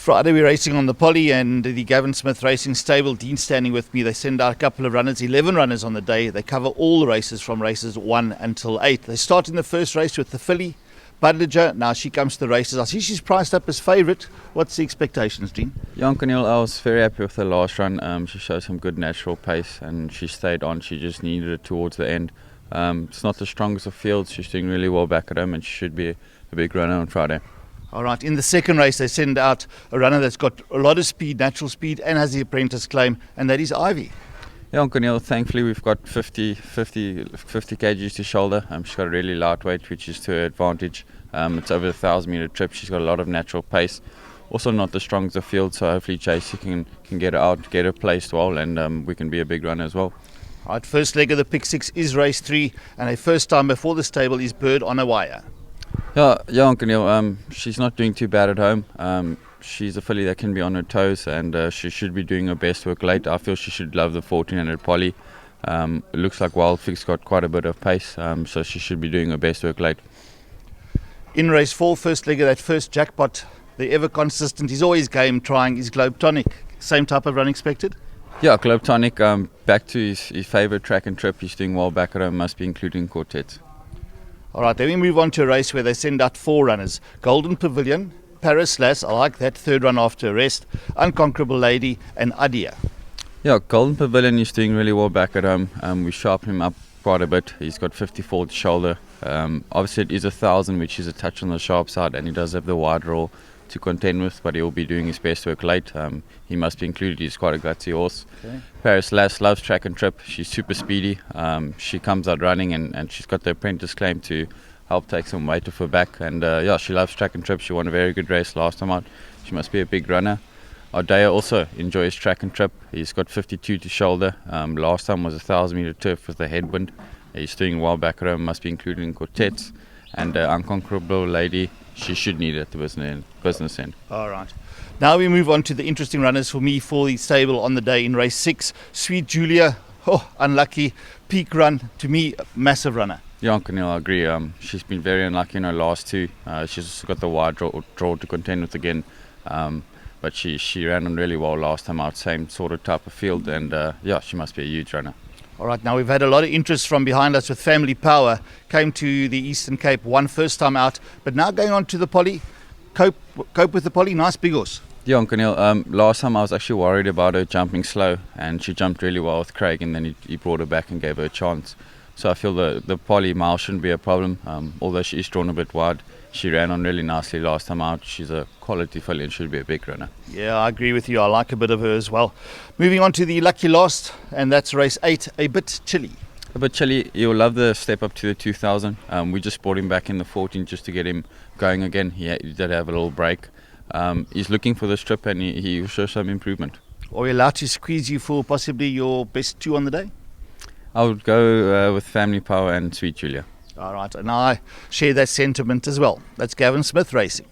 Friday we're racing on the Poly and the Gavin Smith Racing Stable. Dean standing with me. They send out a couple of runners, 11 runners on the day. They cover all the races from races 1 until 8. They start in the first race with the filly, Budliger. Now she comes to the races. I see she's priced up as favourite. What's the expectations, Dean? Jan Cornel, I was very happy with her last run. She showed some good natural pace and she stayed on. She just needed it towards the end. It's not the strongest of fields. She's doing really well back at home and she should be a big runner on Friday. All right, in the second race they send out a runner that's got a lot of speed, natural speed, and has the apprentice claim, and that is Ivy. Yeah, Cornel, thankfully we've got 50 kgs to shoulder. She's got a really lightweight, which is to her advantage. It's over a 1,000-metre trip. She's got a lot of natural pace. Also not the strongest of field, so hopefully Chasey can get her out, get her placed well, and we can be a big runner as well. All right, first leg of the pick 6 is race 3, and a first time before the stable is Bird on a Wire. Yeah, Uncle Neil, she's not doing too bad at home. She's a filly that can be on her toes and she should be doing her best work late. I feel she should love the 1400 Poly. It looks like Wild Fig's got quite a bit of pace, so she should be doing her best work late. In race 4, first leg of that first jackpot, the ever consistent, he's always game trying, is Globe Tonic. Same type of run expected? Yeah, Globe Tonic, back to his favourite track and trip. He's doing well back at home, must be including quartets. All right, then we move on to a race where they send out 4 runners. Golden Pavilion, Paris Lass, I like that, third run after arrest, Unconquerable Lady and Adia. Yeah, Golden Pavilion is doing really well back at home. We sharpen him up quite a bit. He's got 54 to shoulder. Obviously it is 1,000, which is a touch on the sharp side, and he does have the wide roll to contend with, but he'll be doing his best work late. He must be included. He's quite a gutsy horse. Okay. Paris Lass loves track and trip. She's super speedy. She comes out running and she's got the apprentice claim to help take some weight off her back, and yeah, she loves track and trip. She won a very good race last time out. She must be a big runner. Ardea also enjoys track and trip. He's got 52 to shoulder. Last time was a 1,000-metre turf with the headwind. He's doing well back at home, must be included in quartets. And Unconquerable Lady, she should need it at the business end. All right. Now we move on to the interesting runners for me for the stable on the day in race 6. Sweet Julia, unlucky. Peak Run, to me, massive runner. Yeah, Cornel, I agree. She's been very unlucky in her last 2. She's also got the wide draw to contend with again. But she ran on really well last time out, same sort of type of field, and yeah, she must be a huge runner. All right, now we've had a lot of interest from behind us with Family Power. Came to the Eastern Cape, won first time out, but now going on to the Poly. Cope with the Poly, nice big horse. Yeah, Cornel, last time I was actually worried about her jumping slow, and she jumped really well with Craig, and then he brought her back and gave her a chance. So I feel the Poly mile shouldn't be a problem, although she is drawn a bit wide. She ran on really nicely last time out. She's a quality filly and should be a big runner. Yeah, I agree with you. I like a bit of her as well. Moving on to the lucky last, and that's race 8, a bit chilly. A bit chilly. You'll love the step up to the 2000. We just brought him back in the 14 just to get him going again. He did have a little break. He's looking for this trip and he will show some improvement. Are we allowed to squeeze you for possibly your best 2 on the day? I would go with Family Power and Sweet Julia. All right, and I share that sentiment as well. That's Gavin Smith Racing.